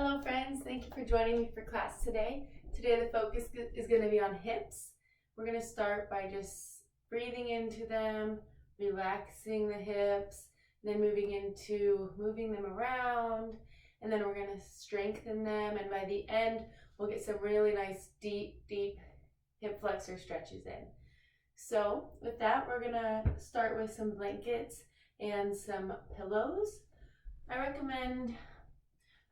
Hello friends, thank you for joining me for class today. Today the focus is going to be on hips. We're going to start by just breathing into them, relaxing the hips, then moving into moving them around, and then we're going to strengthen them, and by the end we'll get some really nice deep hip flexor stretches in. So with that, we're going to start with some blankets and some pillows. I recommend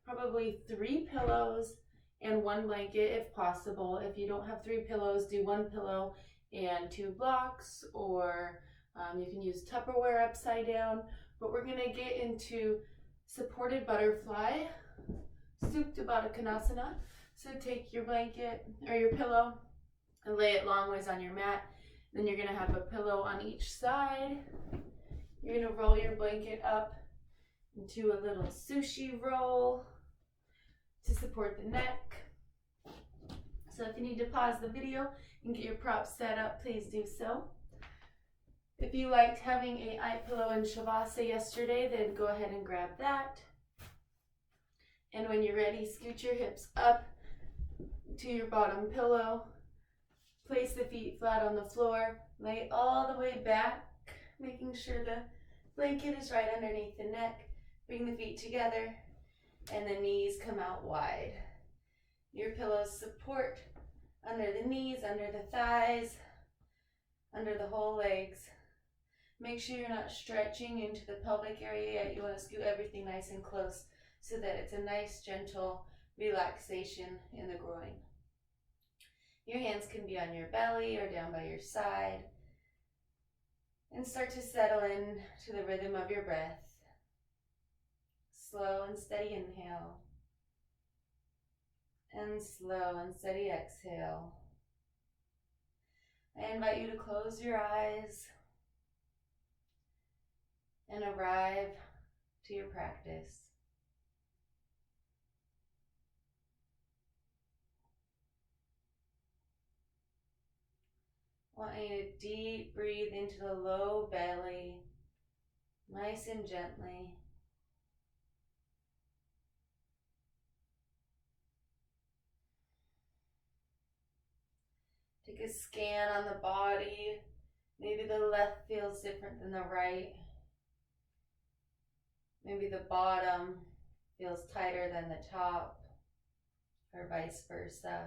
probably 3 pillows and 1 blanket if possible. If you don't have 3 pillows, do 1 pillow and 2 blocks, or you can use Tupperware upside down. But we're going to get into supported butterfly, Supta Baddha Konasana. So take your blanket or your pillow and lay it long ways on your mat. Then you're going to have a pillow on each side. You're going to roll your blanket up into a little sushi roll to support the neck. So if you need to pause the video and get your props set up, please do so. If you liked having a eye pillow in Shavasana yesterday, then go ahead and grab that. And when you're ready, scoot your hips up to your bottom pillow. Place the feet flat on the floor. Lay all the way back, making sure the blanket is right underneath the neck. Bring the feet together and the knees come out wide. Your pillows support under the knees, under the thighs, under the whole legs. Make sure you're not stretching into the pelvic area yet. You want to scoot everything nice and close so that it's a nice, gentle relaxation in the groin. Your hands can be on your belly or down by your side. And start to settle in to the rhythm of your breath. Slow and steady inhale. And slow and steady exhale. I invite you to close your eyes and arrive to your practice. I want you to deep breathe into the low belly, nice and gently. Take a scan on the body. Maybe the left feels different than the right. Maybe the bottom feels tighter than the top, or vice versa.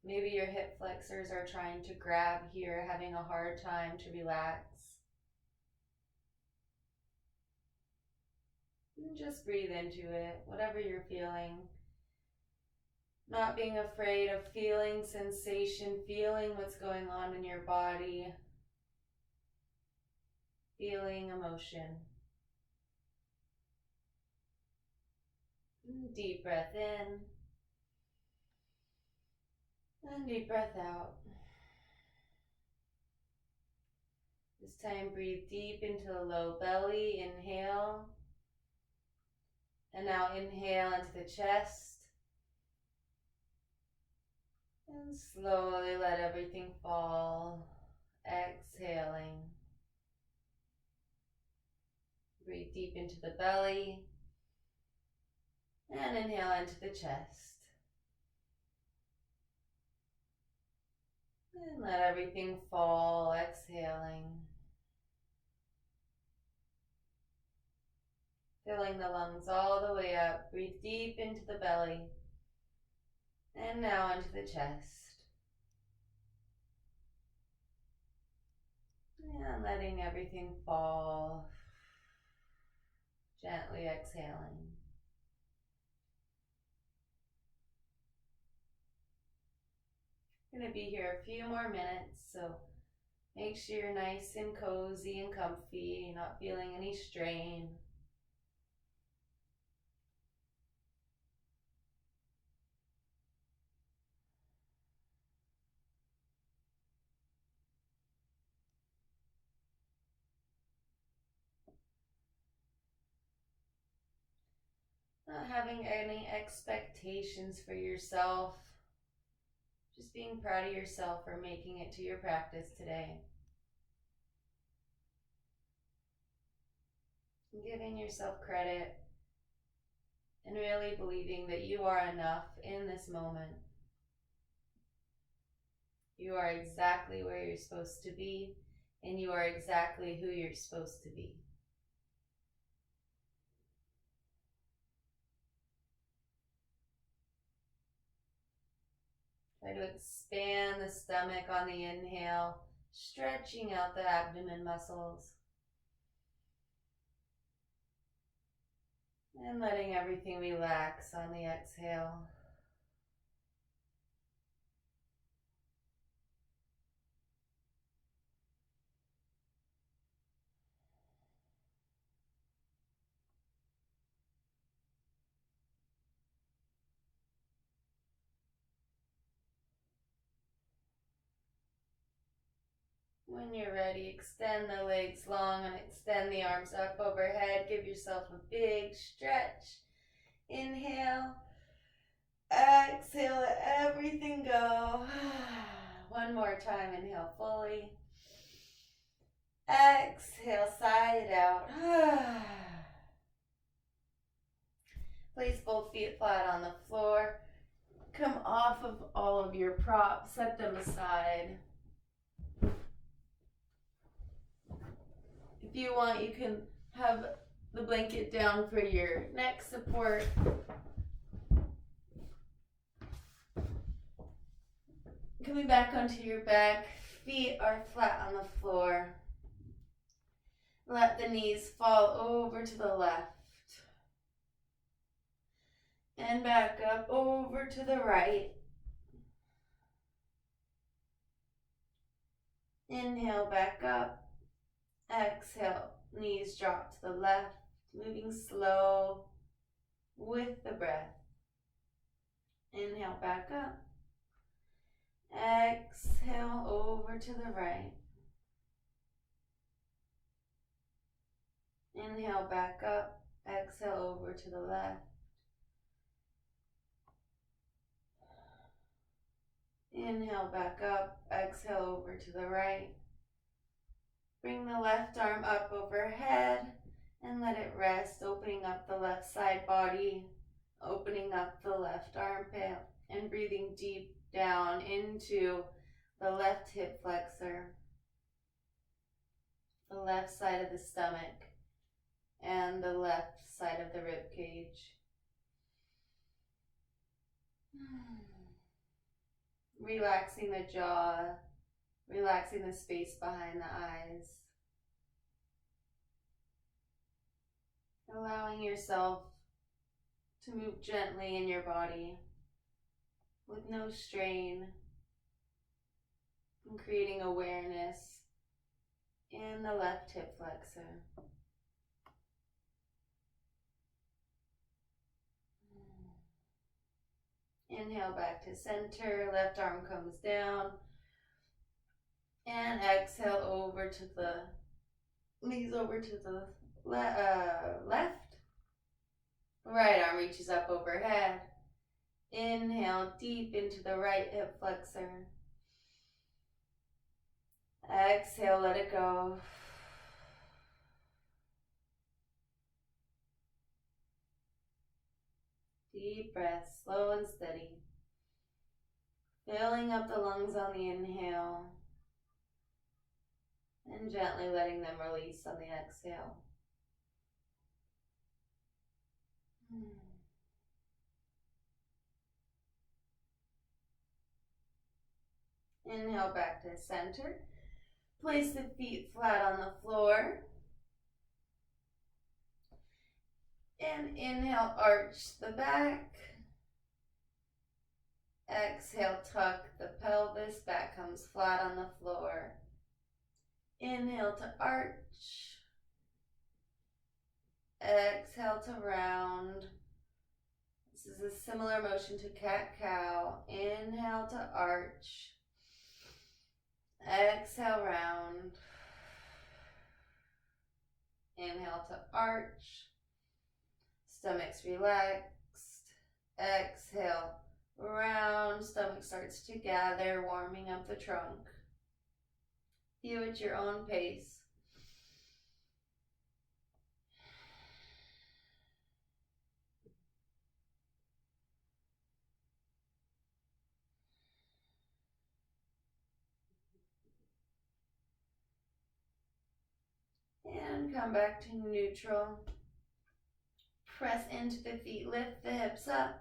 Maybe your hip flexors are trying to grab here, having a hard time to relax. And just breathe into it, whatever you're feeling. Not being afraid of feeling sensation, feeling what's going on in your body, feeling emotion. Deep breath in, and deep breath out. This time breathe deep into the low belly, inhale. And now inhale into the chest. And slowly let everything fall, exhaling. Breathe deep into the belly. And inhale into the chest. And let everything fall, exhaling. Filling the lungs all the way up. Breathe deep into the belly. And now into the chest. And letting everything fall. Gently exhaling. We're going to be here a few more minutes, so make sure you're nice and cozy and comfy, not feeling any strain. Not having any expectations for yourself. Just being proud of yourself for making it to your practice today. Giving yourself credit and really believing that you are enough in this moment. You are exactly where you're supposed to be, and you are exactly who you're supposed to be. Try to expand the stomach on the inhale, stretching out the abdomen muscles. And letting everything relax on the exhale. When you're ready, extend the legs long and extend the arms up overhead. Give yourself a big stretch. Inhale. Exhale, let everything go. One more time, inhale fully. Exhale, sigh it out. Place both feet flat on the floor. Come off of all of your props, set them aside. If you want, you can have the blanket down for your neck support. Coming back onto your back, feet are flat on the floor. Let the knees fall over to the left. And back up over to the right. Inhale, back up. Exhale, knees drop to the left, moving slow with the breath. Inhale, back up. Exhale, over to the right. Inhale, back up. Exhale, over to the left. Inhale, back up. Exhale, over to the right. Bring the left arm up overhead and let it rest, opening up the left side body, opening up the left armpit, and breathing deep down into the left hip flexor, the left side of the stomach, and the left side of the rib cage. Relaxing the jaw, relaxing the space behind the eyes. Allowing yourself to move gently in your body with no strain, and creating awareness in the left hip flexor. Inhale back to center, left arm comes down, and exhale over to the knees over to the left. Right arm reaches up overhead. Inhale deep into the right hip flexor. Exhale, let it go. Deep breath, slow and steady. Filling up the lungs on the inhale and gently letting them release on the exhale. Inhale back to center. Place the feet flat on the floor. And inhale, arch the back. Exhale, tuck the pelvis, back comes flat on the floor. Inhale to arch. Exhale to round. This is a similar motion to cat-cow. Inhale to arch. Exhale, round. Inhale to arch. Stomach's relaxed. Exhale, round. Stomach starts to gather, warming up the trunk. You at your own pace. And come back to neutral. Press into the feet, lift the hips up.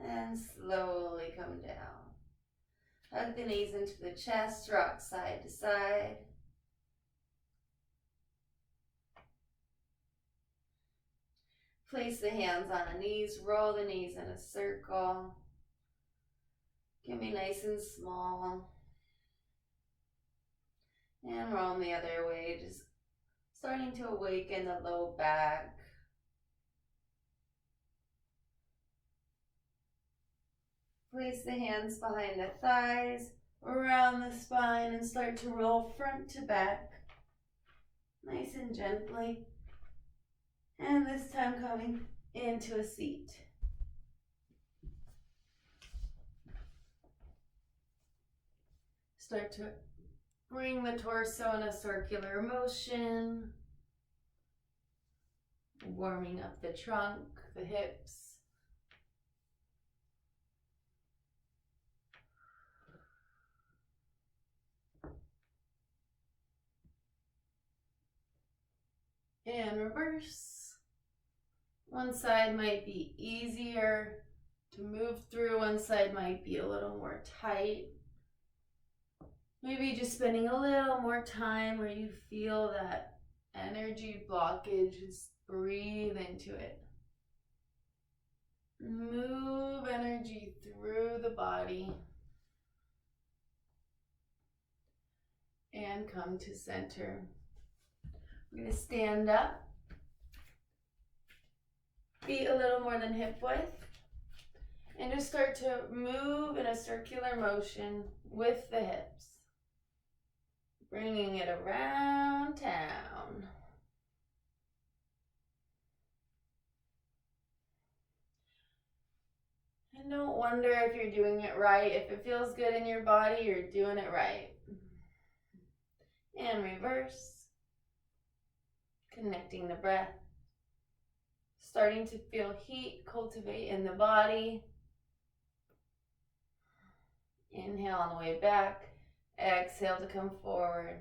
And slowly come down. Hug the knees into the chest, rock side to side. Place the hands on the knees, roll the knees in a circle. Can be nice and small. And roll them the other way, just starting to awaken the low back. Place the hands behind the thighs, around the spine, and start to roll front to back. Nice and gently. And this time coming into a seat. Start to bring the torso in a circular motion. Warming up the trunk, the hips. And reverse. One side might be easier to move through. One side might be a little more tight. Maybe just spending a little more time where you feel that energy blockage. Just breathe into it. Move energy through the body. And come to center. We're going to stand up. Feet a little more than hip width. And just start to move in a circular motion with the hips. Bringing it around town. And don't wonder if you're doing it right. If it feels good in your body, you're doing it right. And reverse. Connecting the breath. Starting to feel heat cultivate in the body. Inhale on the way back. Exhale to come forward.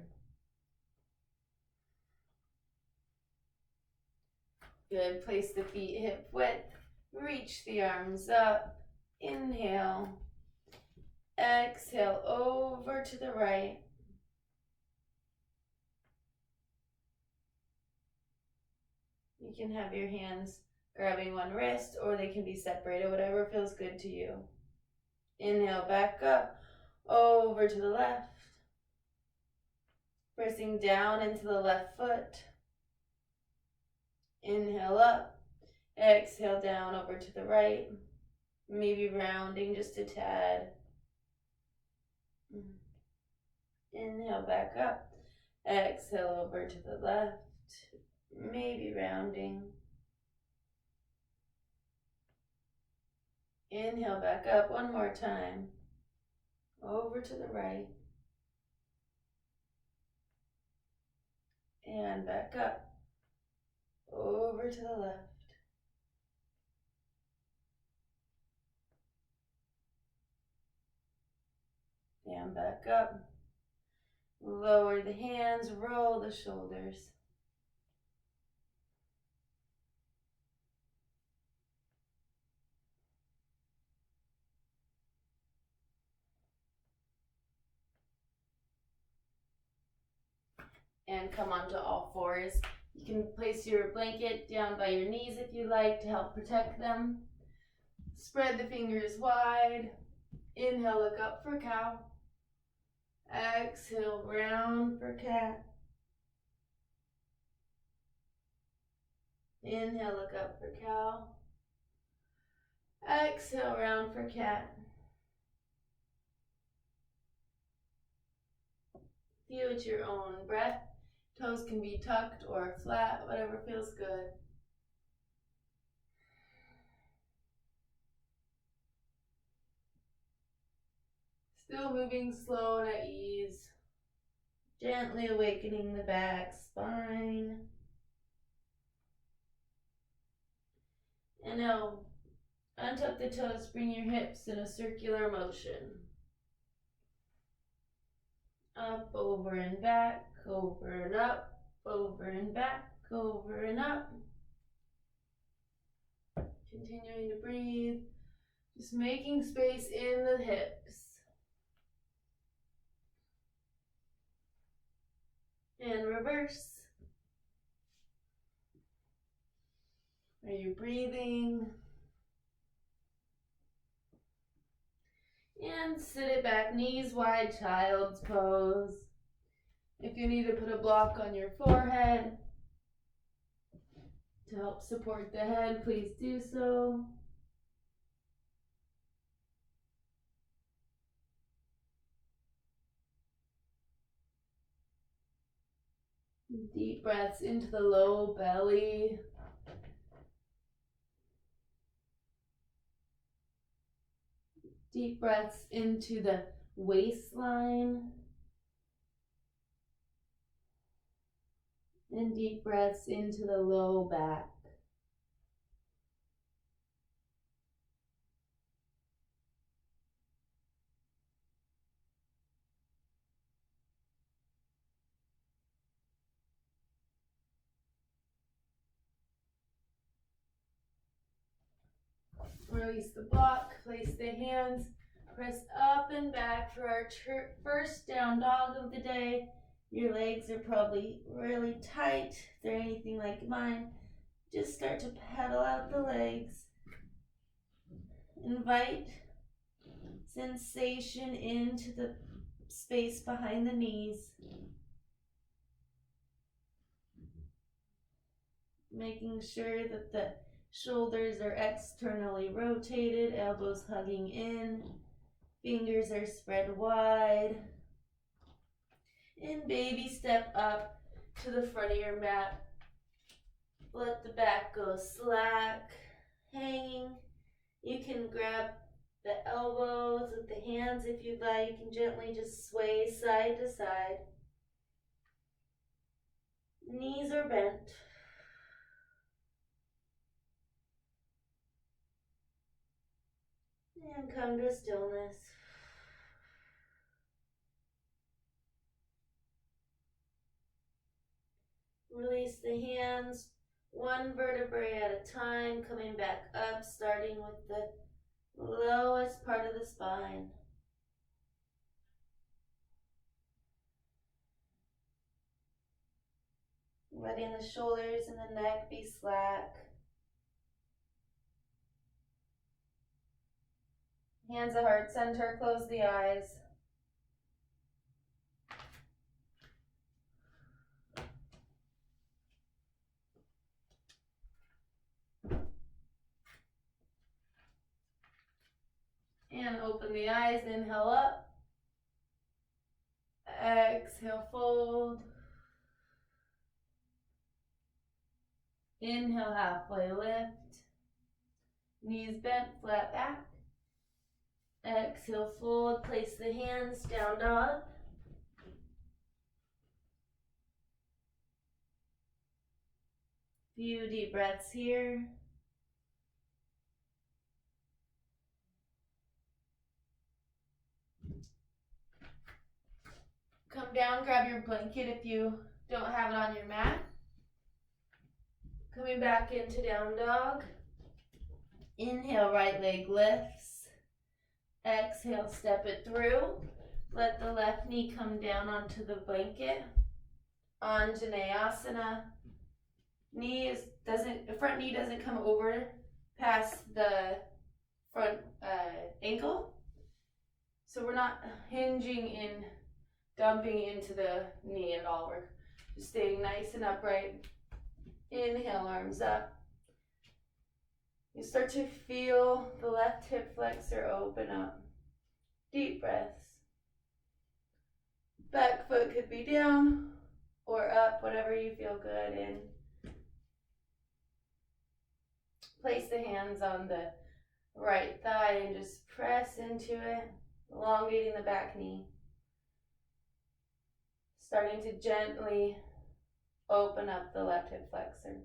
Good. Place the feet hip width. Reach the arms up. Inhale. Exhale over to the right. You can have your hands grabbing one wrist, or they can be separated, whatever feels good to you. Inhale, back up, over to the left. Pressing down into the left foot. Inhale up, exhale down over to the right. Maybe rounding just a tad. Inhale, back up, exhale over to the left. Maybe rounding. Inhale back up one more time. Over to the right. And back up. Over to the left. And back up. Lower the hands, roll the shoulders. And come onto all fours. You can place your blanket down by your knees if you like to help protect them. Spread the fingers wide. Inhale, look up for cow. Exhale, round for cat. Inhale, look up for cow. Exhale, round for cat. Feel at your own breath. Toes can be tucked or flat, whatever feels good. Still moving slow and at ease. Gently awakening the back, spine. And now, untuck the toes, bring your hips in a circular motion. Up, over, and back, over and up, over and back, over and up. Continuing to breathe, just making space in the hips. And reverse. Are you breathing? And sit it back, knees wide, child's pose. If you need to put a block on your forehead to help support the head, please do so. Deep breaths into the low belly. Deep breaths into the waistline. And deep breaths into the low back. Release the block, place the hands, press up and back for our first down dog of the day. Your legs are probably really tight. If they're anything like mine, just start to pedal out the legs. Invite sensation into the space behind the knees. Making sure that the shoulders are externally rotated, elbows hugging in, fingers are spread wide. And baby step up to the front of your mat. Let the back go slack, hanging. You can grab the elbows with the hands if you'd like and gently just sway side to side. Knees are bent. And come to stillness. Release the hands, one vertebrae at a time, coming back up, starting with the lowest part of the spine. Letting the shoulders and the neck be slack. Hands at heart center, close the eyes. And open the eyes, inhale up. Exhale, fold. Inhale, halfway lift. Knees bent, flat back. Exhale, fold. Place the hands, down dog. Few deep breaths here. Come down, grab your blanket if you don't have it on your mat. Coming back into down dog. Inhale, right leg lifts. Exhale, step it through. Let the left knee come down onto the blanket. Anjaneyasana. Front knee doesn't come over past the front ankle. So we're not hinging in, dumping into the knee at all. We're just staying nice and upright. Inhale, arms up. You start to feel the left hip flexor open up. Deep breaths. Back foot could be down or up, whatever you feel good in. Place the hands on the right thigh and just press into it, elongating the back knee. Starting to gently open up the left hip flexor.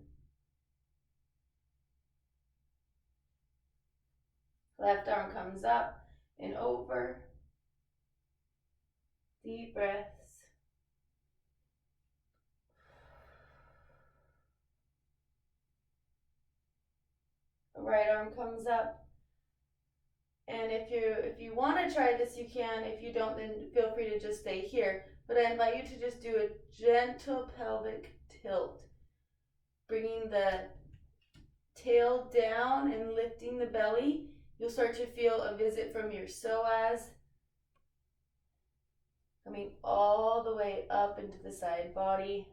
Left arm comes up and over. Deep breaths. right arm comes up. And if you want to try this, you can. If you don't, then feel free to just stay here. But I invite you to just do a gentle pelvic tilt, bringing the tail down and lifting the belly. You'll start to feel a visit from your psoas, coming all the way up into the side body.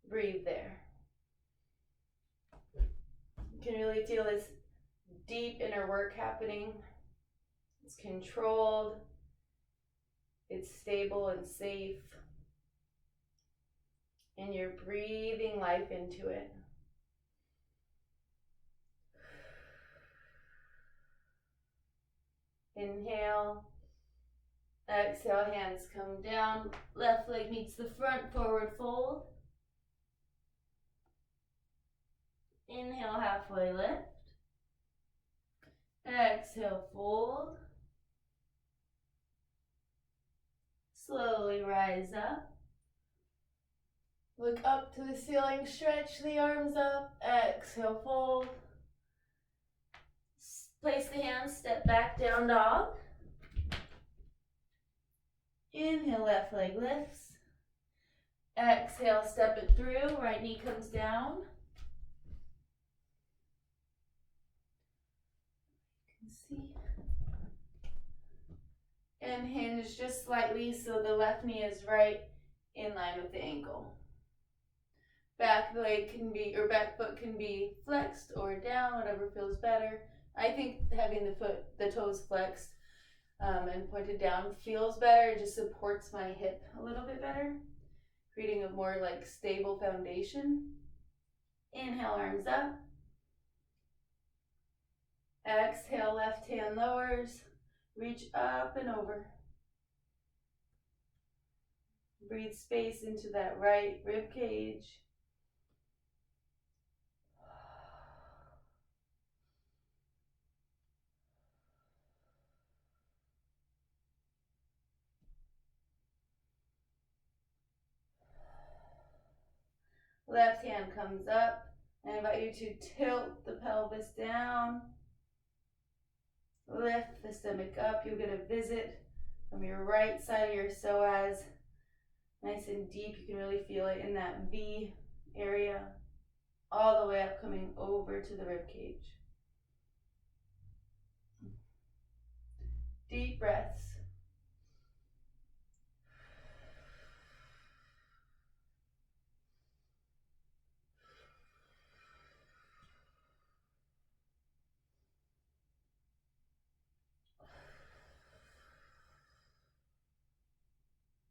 Breathe there. You can really feel this deep inner work happening. It's controlled, it's stable and safe, and you're breathing life into it. Inhale, exhale, hands come down, left leg meets the front, forward fold. Inhale, halfway lift. Exhale, fold. Slowly rise up. Look up to the ceiling, stretch the arms up. Exhale, fold. Place the hands, step back, down dog. Inhale, left leg lifts. Exhale, step it through, right knee comes down. You can see. And hinge just slightly so the left knee is right in line with the ankle. Back leg can be, or back foot can be flexed or down, whatever feels better. I think having the toes flexed and pointed down feels better. It just supports my hip a little bit better, creating a more like stable foundation. Inhale, arms up. Exhale, left hand lowers. Reach up and over. Breathe space into that right rib cage. Left hand comes up. I invite you to tilt the pelvis down. Lift the stomach up. You'll get a visit from your right side of your psoas. Nice and deep. You can really feel it in that V area. All the way up, coming over to the rib cage. Deep breaths.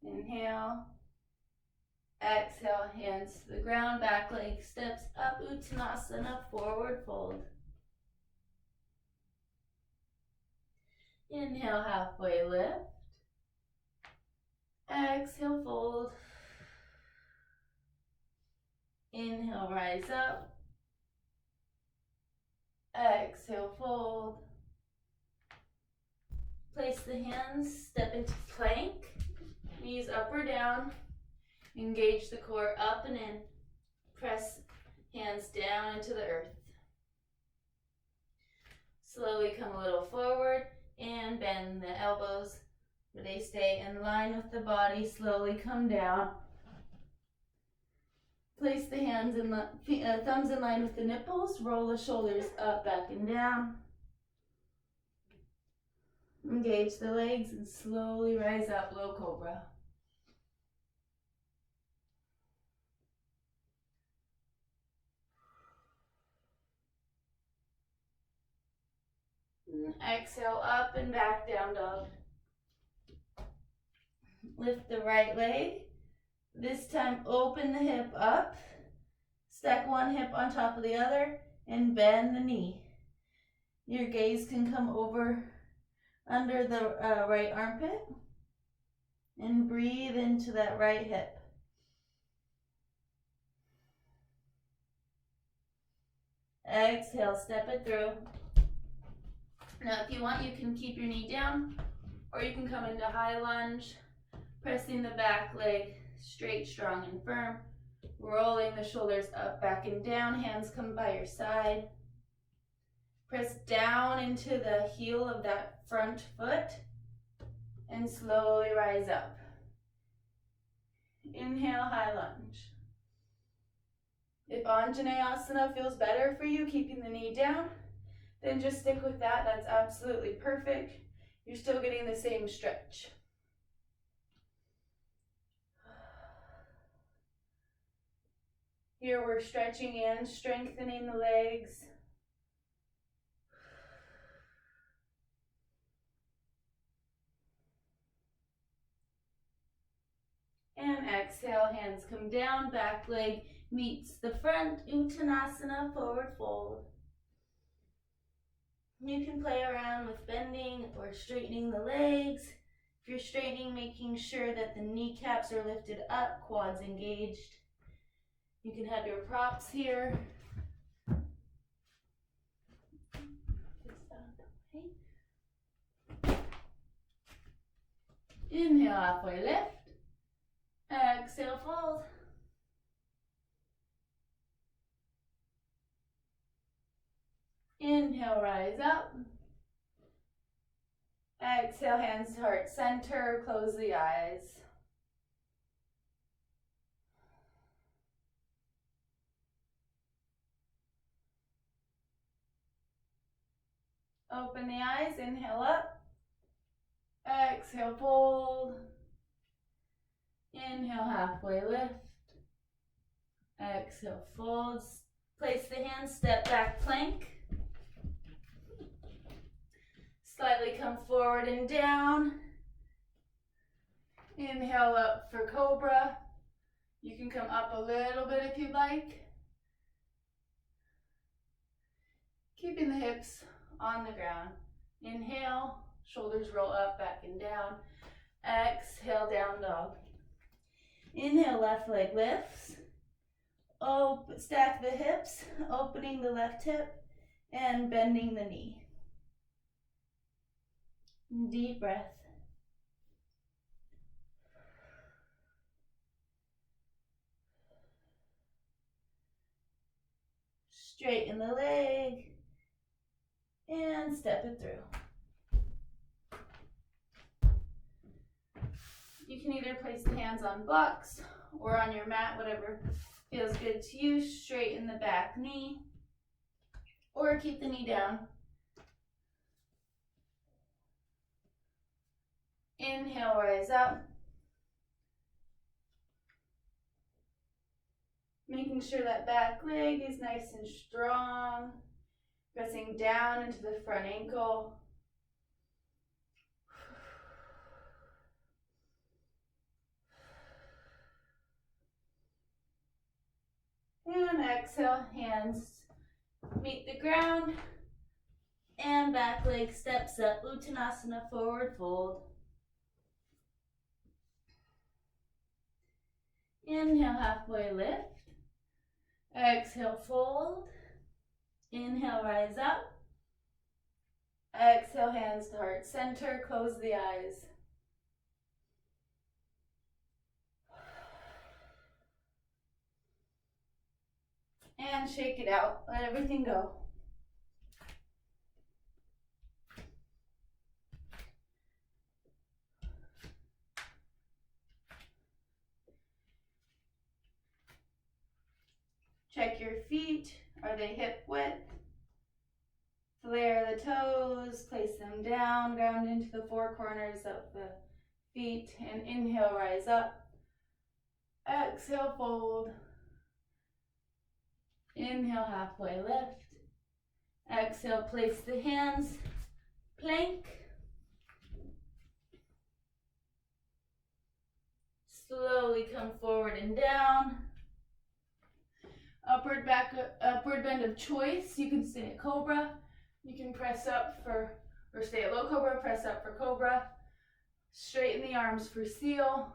Inhale. Exhale, hands to the ground, back leg steps up, Uttanasana, forward fold. Inhale, halfway lift. Exhale, fold. Inhale, rise up. Exhale, fold. Place the hands, step into plank, knees up or down. Engage the core up and in. Press hands down into the earth. Slowly come a little forward and bend the elbows. They stay in line with the body. Slowly come down. Place the hands in the thumbs in line with the nipples. Roll the shoulders up, back, and down. Engage the legs and slowly rise up, low cobra. Exhale, up and back, down dog. Lift the right leg. This time, open the hip up. Stack one hip on top of the other and bend the knee. Your gaze can come over under the right armpit and breathe into that right hip. Exhale, step it through. Now, if you want, you can keep your knee down, or you can come into high lunge, pressing the back leg straight, strong, and firm, rolling the shoulders up, back, and down. Hands come by your side. Press down into the heel of that front foot and slowly rise up. Inhale, high lunge. If Anjaneyasana feels better for you, keeping the knee down, then just stick with that. That's absolutely perfect. You're still getting the same stretch. Here we're stretching and strengthening the legs. And exhale, hands come down, back leg meets the front, Uttanasana, forward fold. You can play around with bending or straightening the legs. If you're straightening, making sure that the kneecaps are lifted up, quads engaged. You can have your props here. Inhale, halfway lift. Exhale, fold. Inhale, rise up. Exhale, hands to heart center, close the eyes. Open the eyes, inhale up. Exhale, fold. Inhale, halfway lift. Exhale, folds. Place the hands, step back plank. Slightly come forward and down. Inhale up for cobra. You can come up a little bit if you'd like. Keeping the hips on the ground. Inhale, shoulders roll up, back and down. Exhale, down dog. Inhale, left leg lifts. Stack the hips, opening the left hip and bending the knee. Deep breath. Straighten the leg and step it through. You can either place the hands on blocks or on your mat, whatever feels good to you. Straighten the back knee or keep the knee down. Inhale, rise up. Making sure that back leg is nice and strong. Pressing down into the front ankle. And exhale, hands meet the ground. And back leg steps up, Uttanasana, forward fold. Inhale, halfway lift. Exhale, fold. Inhale, rise up. Exhale, hands to heart center, close the eyes. And shake it out, let everything go. Check your feet, are they hip width? Flare the toes, place them down, ground into the four corners of the feet, and inhale, rise up. Exhale, fold. Inhale, halfway lift. Exhale, place the hands, plank. Slowly come forward and down. Upward bend of choice. You can stay at cobra. You can press up for, or stay at low cobra, press up for cobra. Straighten the arms for seal.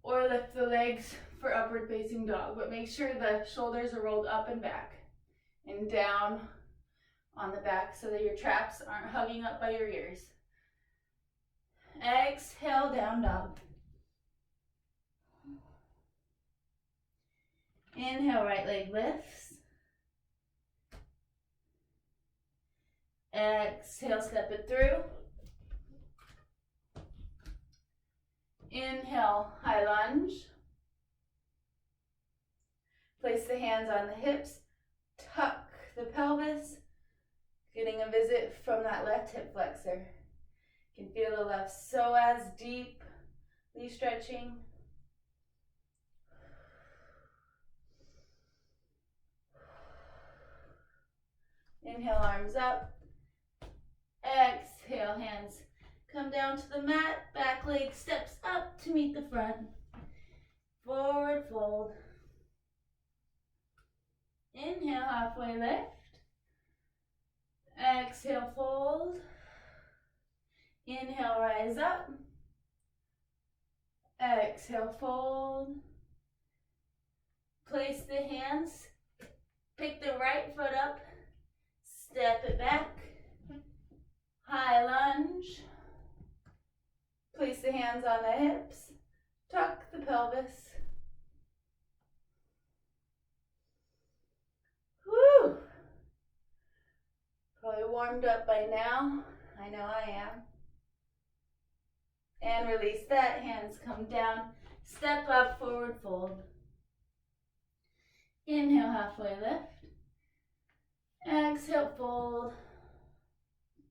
Or lift the legs for upward facing dog. But make sure the shoulders are rolled up and back. And down on the back so that your traps aren't hugging up by your ears. Exhale, down dog. Inhale, right leg lifts. Exhale, step it through. Inhale, high lunge. Place the hands on the hips, tuck the pelvis, getting a visit from that left hip flexor. You can feel the left psoas deeply stretching. Inhale, arms up. Exhale, hands come down to the mat. Back leg steps up to meet the front. Forward fold. Inhale, halfway lift. Exhale, fold. Inhale, rise up. Exhale, fold. Place the hands. Pick the right foot up. Step it back. High lunge. Place the hands on the hips. Tuck the pelvis. Whew. Probably warmed up by now. I know I am. And release that. Hands come down. Step up, forward fold. Inhale, halfway lift. Exhale, fold.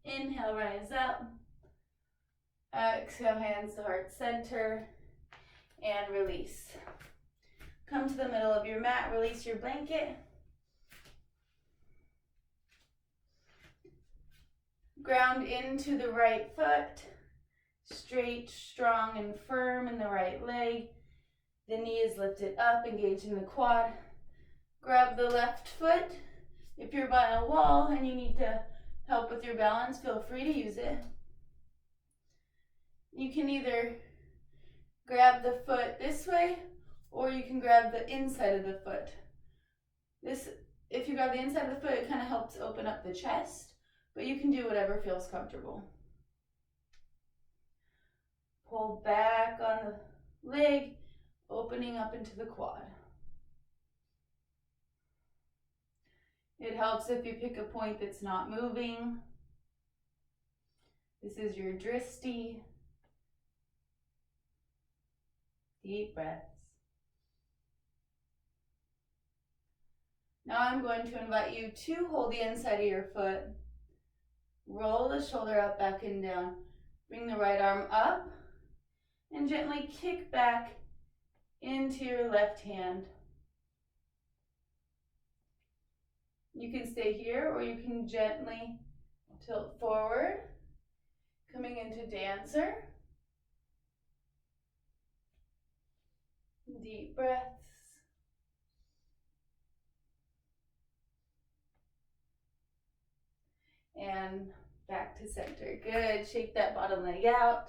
Inhale, rise up. Exhale, hands to heart center. And release. Come to the middle of your mat. Release your blanket. Ground into the right foot. Straight, strong, and firm in the right leg. The knee is lifted up, engaging the quad. Grab the left foot. If you're by a wall and you need to help with your balance, feel free to use it. You can either grab the foot this way, or you can grab the inside of the foot. If you grab the inside of the foot, it kind of helps open up the chest, but you can do whatever feels comfortable. Pull back on the leg, opening up into the quad. It helps if you pick a point that's not moving. This is your dristi. Deep breaths. Now I'm going to invite you to hold the inside of your foot. Roll the shoulder up, back, and down. Bring the right arm up and gently kick back into your left hand. You can stay here or you can gently tilt forward, coming into dancer. Deep breaths. And back to center. Good. Shake that bottom leg out.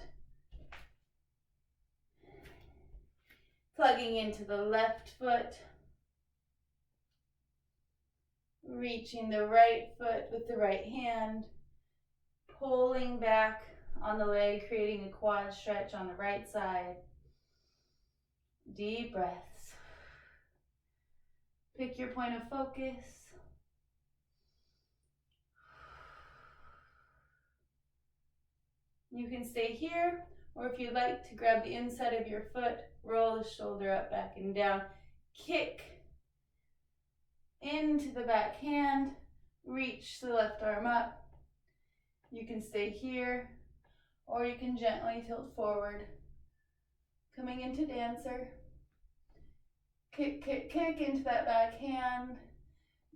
Plugging into the left foot. Reaching the right foot with the right hand. Pulling back on the leg, creating a quad stretch on the right side. Deep breaths. Pick your point of focus. You can stay here, or if you'd like to grab the inside of your foot, roll the shoulder up, back, and down. Kick into the back hand, reach the left arm up. You can stay here, or you can gently tilt forward. Coming into dancer. Kick, kick, kick into that back hand.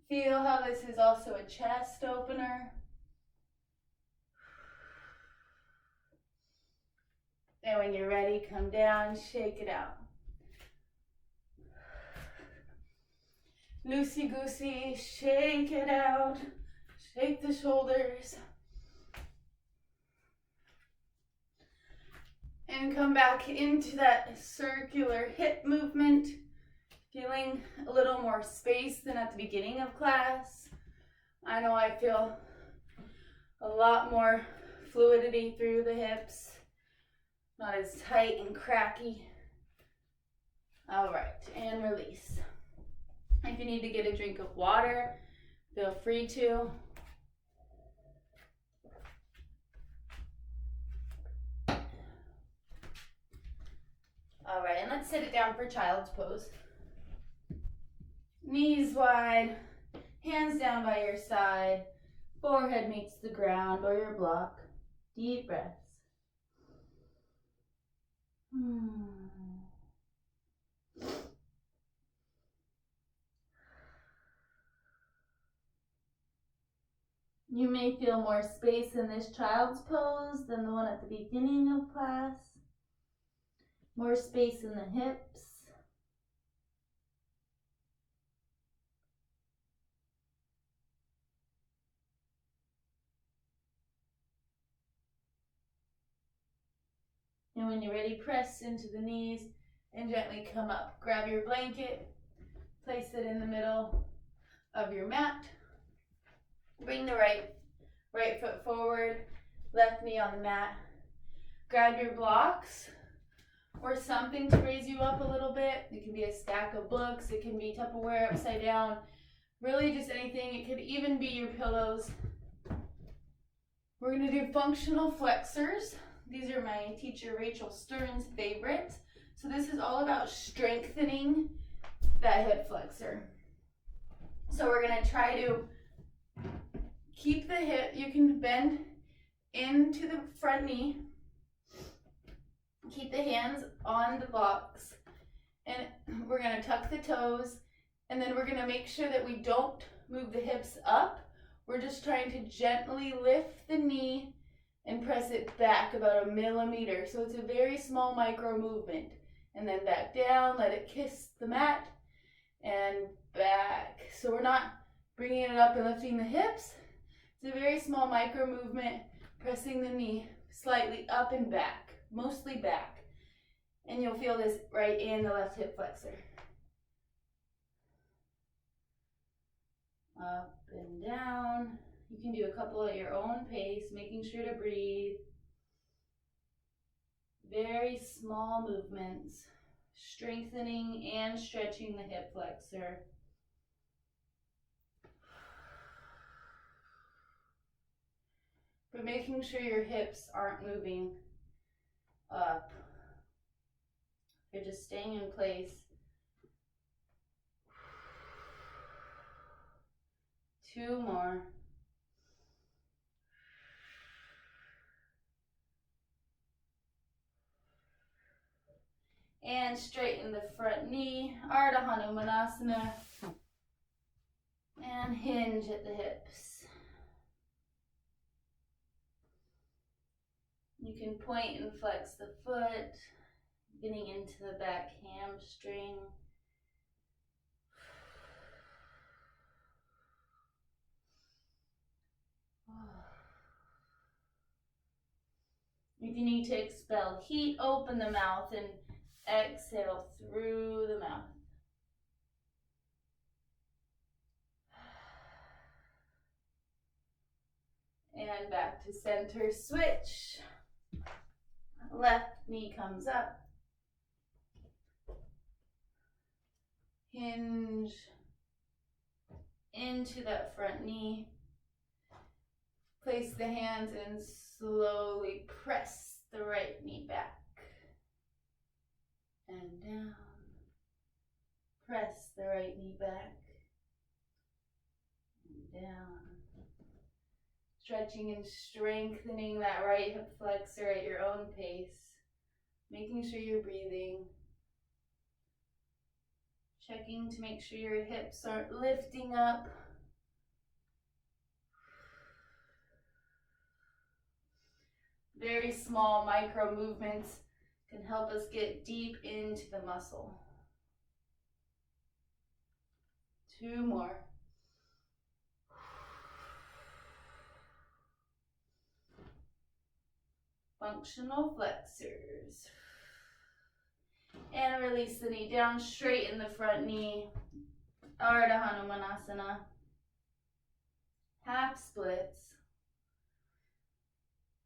Feel how this is also a chest opener. And when you're ready, come down, shake it out. Loosey-goosey, shake it out. Shake the shoulders. And come back into that circular hip movement. Feeling a little more space than at the beginning of class. I know I feel a lot more fluidity through the hips. Not as tight and cracky. All right, and release. If you need to get a drink of water, feel free to. All right, and let's sit it down for child's pose. Knees wide, hands down by your side, forehead meets the ground or your block. Deep breaths. You may feel more space in this child's pose than the one at the beginning of class. More space in the hips. And when you're ready, press into the knees and gently come up. Grab your blanket, place it in the middle of your mat. Bring the right foot forward, left knee on the mat. Grab your blocks or something to raise you up a little bit. It can be a stack of books, it can be Tupperware upside down, really just anything. It could even be your pillows. We're gonna do functional flexors. These are my teacher Rachel Stern's favorites. So this is all about strengthening that hip flexor. So we're gonna try to keep the hip, you can bend into the front knee, keep the hands on the blocks, and we're gonna tuck the toes, and then we're gonna make sure that we don't move the hips up. We're just trying to gently lift the knee and press it back about 1 millimeter. So it's a very small micro movement. And then back down, let it kiss the mat, and back. So we're not bringing it up and lifting the hips. It's a very small micro movement, pressing the knee slightly up and back, mostly back. And you'll feel this right in the left hip flexor. Up and down. You can do a couple at your own pace, making sure to breathe. Very small movements, strengthening and stretching the hip flexor. But making sure your hips aren't moving up. You're just staying in place. 2 more. And straighten the front knee, Ardha Hanumanasana, and hinge at the hips. You can point and flex the foot, getting into the back hamstring. If you need to expel heat, open the mouth and exhale through the mouth. And back to center, switch. Left knee comes up. Hinge into that front knee. Place the hands and slowly press the right knee back. And down. Press the right knee back. And down. Stretching and strengthening that right hip flexor at your own pace. Making sure you're breathing. Checking to make sure your hips aren't lifting up. Very small micro movements can help us get deep into the muscle. 2 more. Functional flexors. And release the knee down, straighten the front knee. Ardha Hanumanasana. Half splits.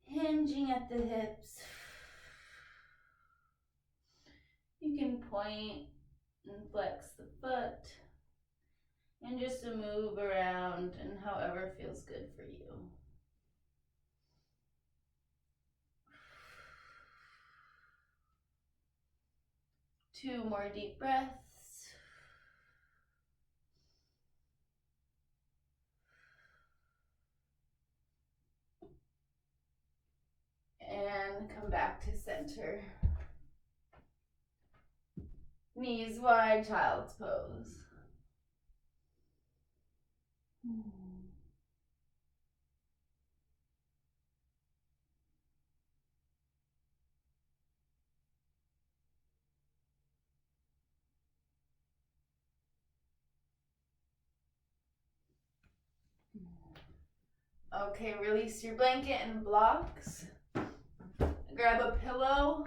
Hinging at the hips. You can point and flex the foot. And just to move around and however feels good for you. 2 more deep breaths. And come back to center. Knees wide, child's pose. Okay, release your blanket and blocks. Grab a pillow.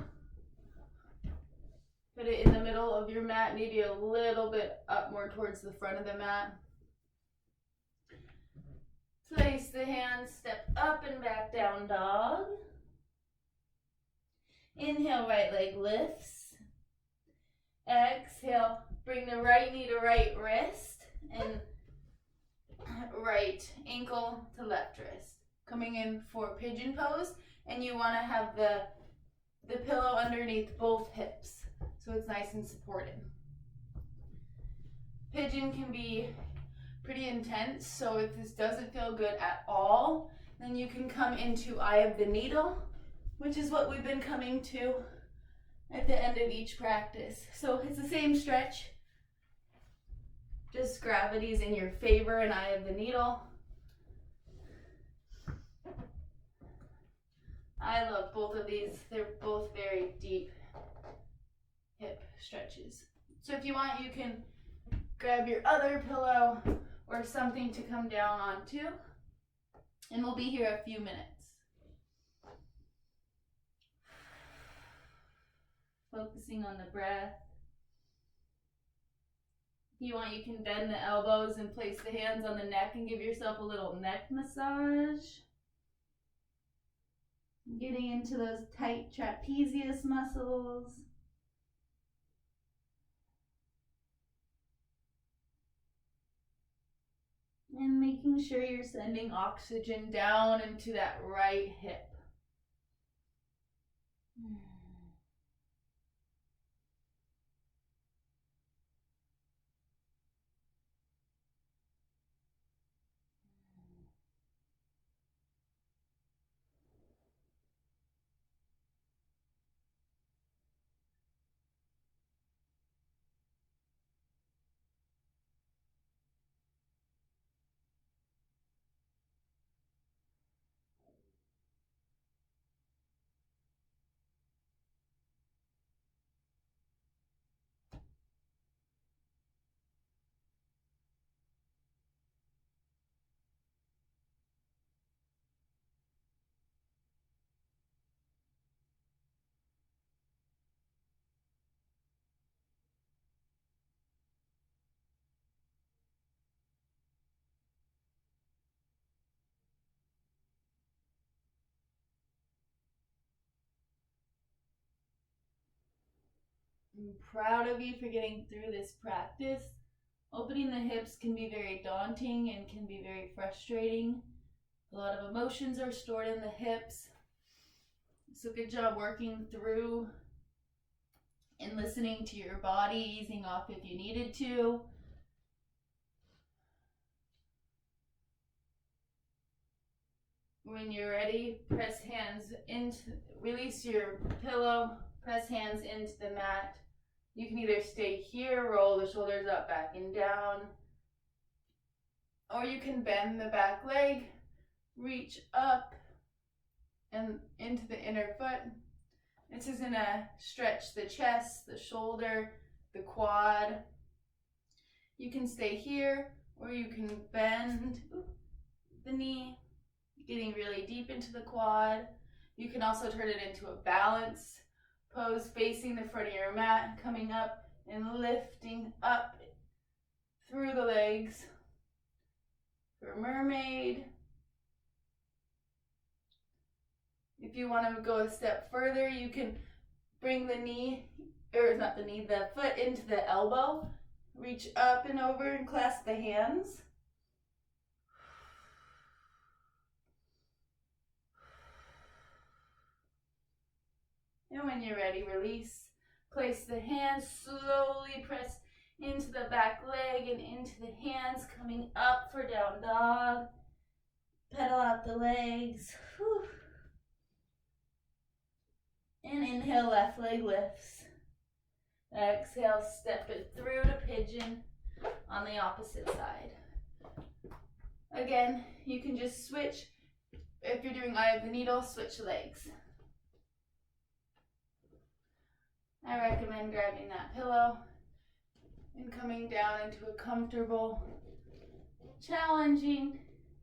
Put it in the middle of your mat, maybe a little bit up more towards the front of the mat. Place the hands, step up and back down dog. Inhale, right leg lifts. Exhale, bring the right knee to right wrist and right ankle to left wrist. Coming in for pigeon pose, and you want to have the pillow underneath both hips so it's nice and supported. Pigeon can be pretty intense, so if this doesn't feel good at all, then you can come into eye of the needle, which is what we've been coming to at the end of each practice. So it's the same stretch, just gravity's in your favor in eye of the needle. I love both of these. They're both very deep hip stretches. So if you want, you can grab your other pillow or something to come down onto, and we'll be here a few minutes. Focusing on the breath. If you want, you can bend the elbows and place the hands on the neck and give yourself a little neck massage. Getting into those tight trapezius muscles. And making sure you're sending oxygen down into that right hip. I'm proud of you for getting through this practice. Opening the hips can be very daunting and can be very frustrating. A lot of emotions are stored in the hips. So good job working through and listening to your body, easing off if you needed to. When you're ready, press hands into, release your pillow, press hands into the mat. You can either stay here, roll the shoulders up, back and down, or you can bend the back leg, reach up and into the inner foot. This is gonna stretch the chest, the shoulder, the quad. You can stay here, or you can bend the knee, getting really deep into the quad. You can also turn it into a balance pose, facing the front of your mat, coming up and lifting up through the legs for mermaid. If you want to go a step further, you can bring the knee, or not the knee, the foot into the elbow. Reach up and over and clasp the hands. And when you're ready, release. Place the hands, slowly press into the back leg and into the hands, coming up for down dog. Pedal out the legs. Whew. And inhale, left leg lifts. Exhale, step it through to pigeon on the opposite side. Again, you can just switch. If you're doing eye of the needle, switch legs. I recommend grabbing that pillow and coming down into a comfortable, challenging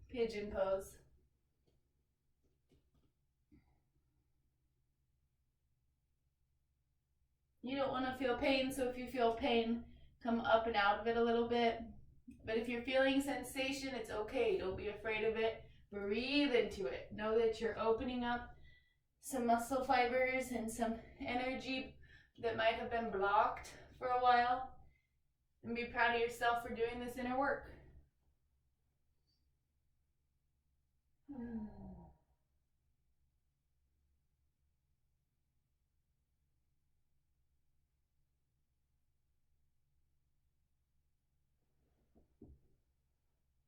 pigeon pose. You don't want to feel pain, so if you feel pain, come up and out of it a little bit. But if you're feeling sensation, it's okay. Don't be afraid of it. Breathe into it. Know that you're opening up some muscle fibers and some energy that might have been blocked for a while. And be proud of yourself for doing this inner work.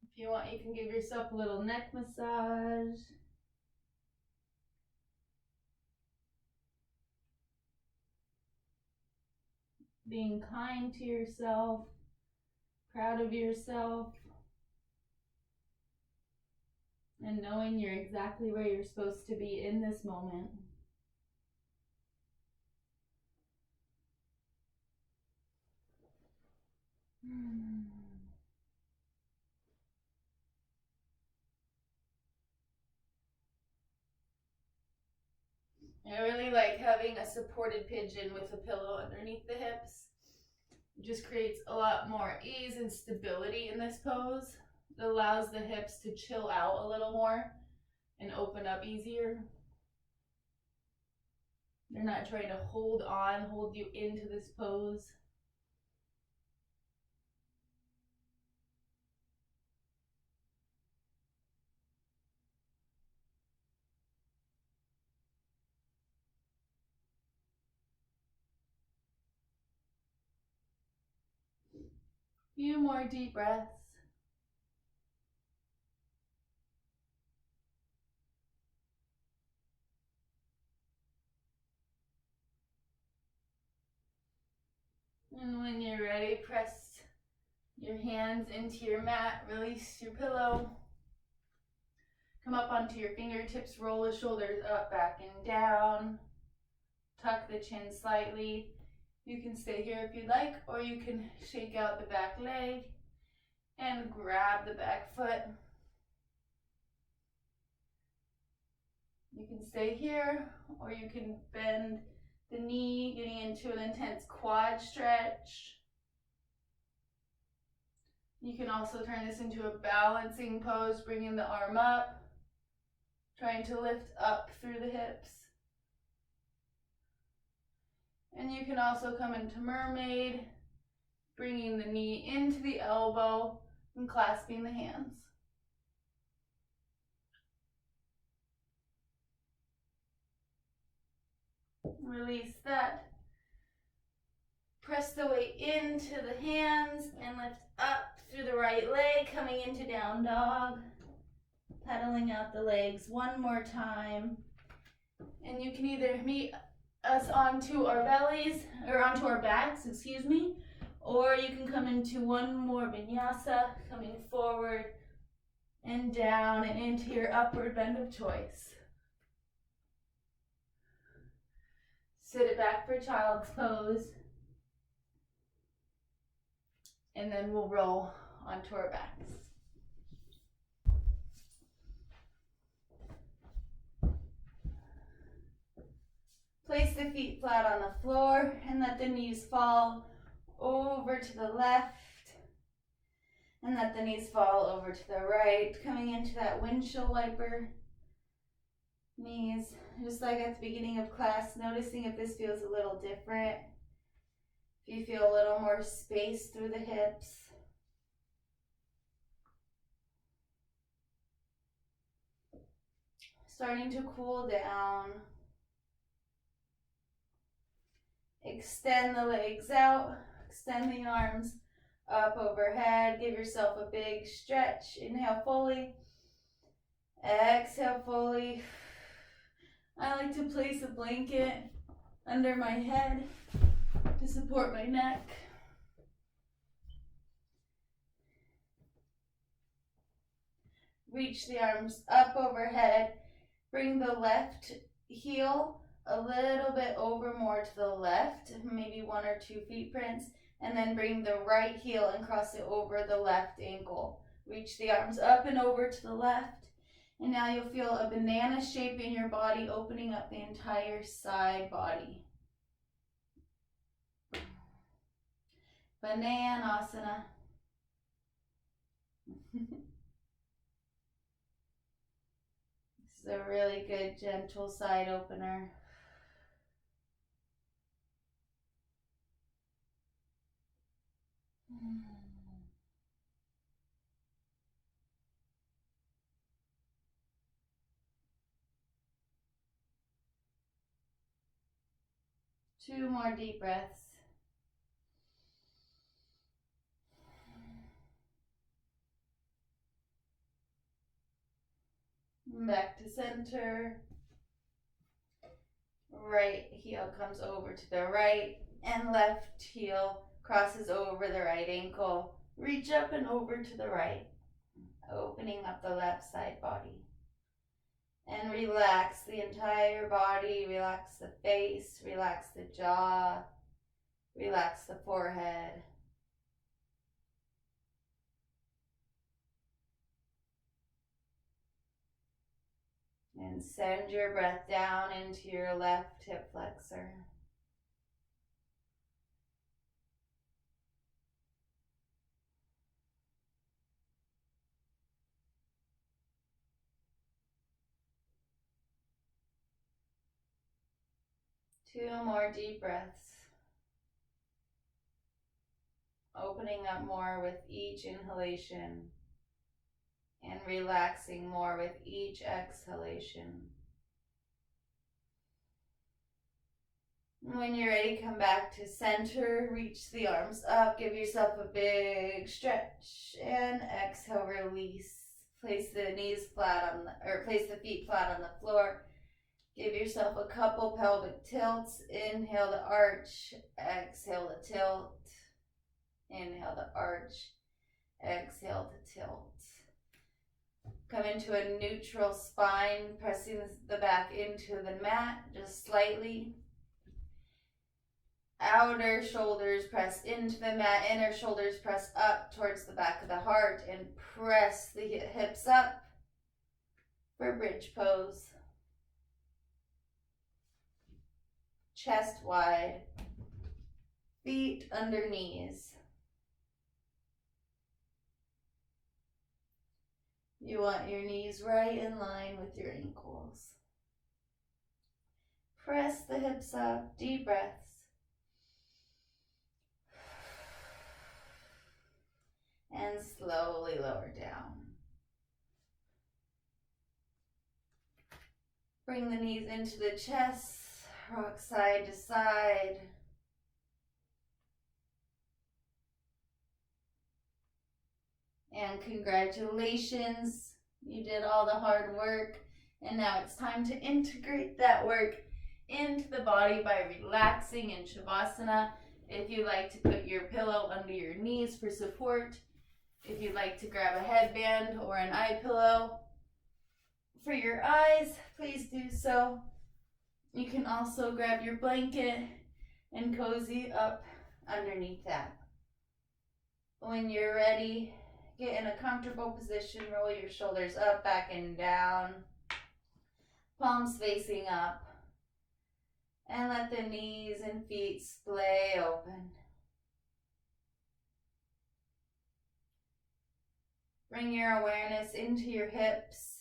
If you want, you can give yourself a little neck massage. Being kind to yourself, proud of yourself, and knowing you're exactly where you're supposed to be in this moment. I really like having a supported pigeon with a pillow underneath the hips. It just creates a lot more ease and stability in this pose. It allows the hips to chill out a little more and open up easier. They're not trying to hold you into this pose. Few more deep breaths. And when you're ready, press your hands into your mat, release your pillow. Come up onto your fingertips, roll the shoulders up, back, and down. Tuck the chin slightly. You can stay here if you'd like, or you can shake out the back leg and grab the back foot. You can stay here, or you can bend the knee, getting into an intense quad stretch. You can also turn this into a balancing pose, bringing the arm up, trying to lift up through the hips. And you can also come into mermaid, bringing the knee into the elbow and clasping the hands. Release that. Press the weight into the hands and lift up through the right leg, coming into down dog. Pedaling out the legs one more time. And you can either meet us onto our bellies, or onto our backs, excuse me, or you can come into one more vinyasa, coming forward and down and into your upward bend of choice. Sit it back for child's pose. And then we'll roll onto our backs. Place the feet flat on the floor and let the knees fall over to the left. And let the knees fall over to the right, coming into that windshield wiper knees. Just like at the beginning of class, noticing if this feels a little different. If you feel a little more space through the hips. Starting to cool down. Extend the legs out, extend the arms up overhead. Give yourself a big stretch. Inhale fully, exhale fully. I like to place a blanket under my head to support my neck. Reach the arms up overhead. Bring the left heel a little bit over more to the left, maybe 1 or 2 feet prints, and then bring the right heel and cross it over the left ankle. Reach the arms up and over to the left, and now you'll feel a banana shape in your body, opening up the entire side body. Bananasana. This is a really good gentle side opener. Two more deep breaths. Back to center. Right heel comes over to the right, and left heel crosses over the right ankle. Reach up and over to the right, opening up the left side body. And relax the entire body. Relax the face, relax the jaw, relax the forehead. And send your breath down into your left hip flexor. Two more deep breaths. Opening up more with each inhalation and relaxing more with each exhalation. When you're ready, come back to center, reach the arms up, give yourself a big stretch, and exhale, release. Place the knees flat on place the feet flat on the floor. Give yourself a couple pelvic tilts. Inhale to arch, exhale to tilt. Inhale to arch, exhale to tilt. Come into a neutral spine, pressing the back into the mat just slightly. Outer shoulders press into the mat, inner shoulders press up towards the back of the heart, and press the hips up for bridge pose. Chest wide, feet under knees. You want your knees right in line with your ankles. Press the hips up, deep breaths. And slowly lower down. Bring the knees into the chest, rock side to side. And congratulations, you did all the hard work. And now it's time to integrate that work into the body by relaxing in Shavasana. If you like to put your pillow under your knees for support, if you'd like to grab a headband or an eye pillow for your eyes, please do so. You can also grab your blanket and cozy up underneath that. When you're ready, get in a comfortable position, roll your shoulders up, back and down, palms facing up, and let the knees and feet splay open. Bring your awareness into your hips.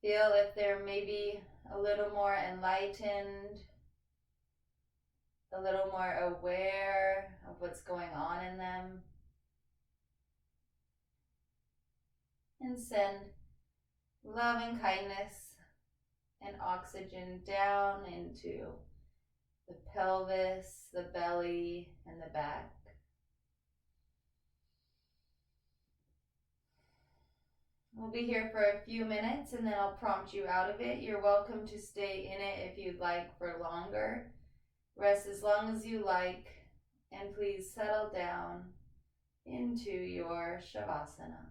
Feel if they're maybe a little more enlightened, a little more aware of what's going on in them. And send love and kindness and oxygen down into the pelvis, the belly, and the back. We'll be here for a few minutes and then I'll prompt you out of it. You're welcome to stay in it if you'd like for longer. Rest as long as you like, and please settle down into your Shavasana.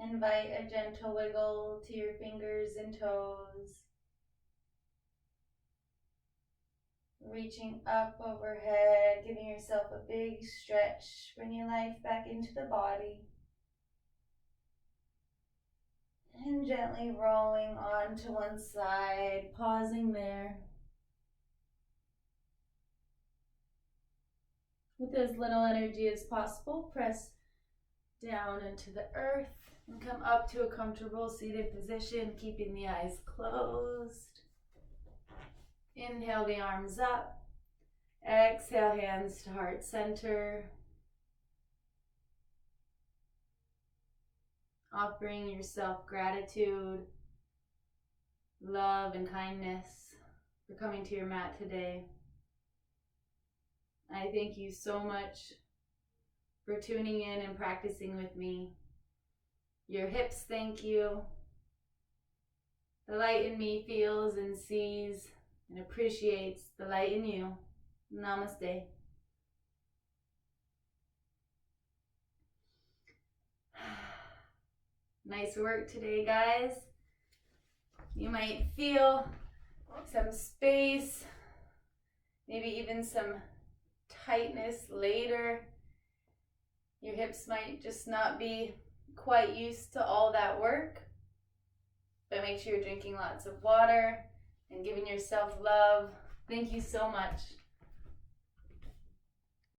Invite a gentle wiggle to your fingers and toes. Reaching up overhead, giving yourself a big stretch, bringing life back into the body. And gently rolling on to one side, pausing there. With as little energy as possible, press down into the earth and come up to a comfortable seated position, keeping the eyes closed. Inhale the arms up. Exhale, hands to heart center. Offering yourself gratitude, love, and kindness for coming to your mat today. I thank you so much for tuning in and practicing with me. Your hips thank you. The light in me feels and sees and appreciates the light in you. Namaste. Nice work today, guys. You might feel some space, maybe even some tightness later. Your hips might just not be quite used to all that work, but make sure you're drinking lots of water and giving yourself love. Thank you so much.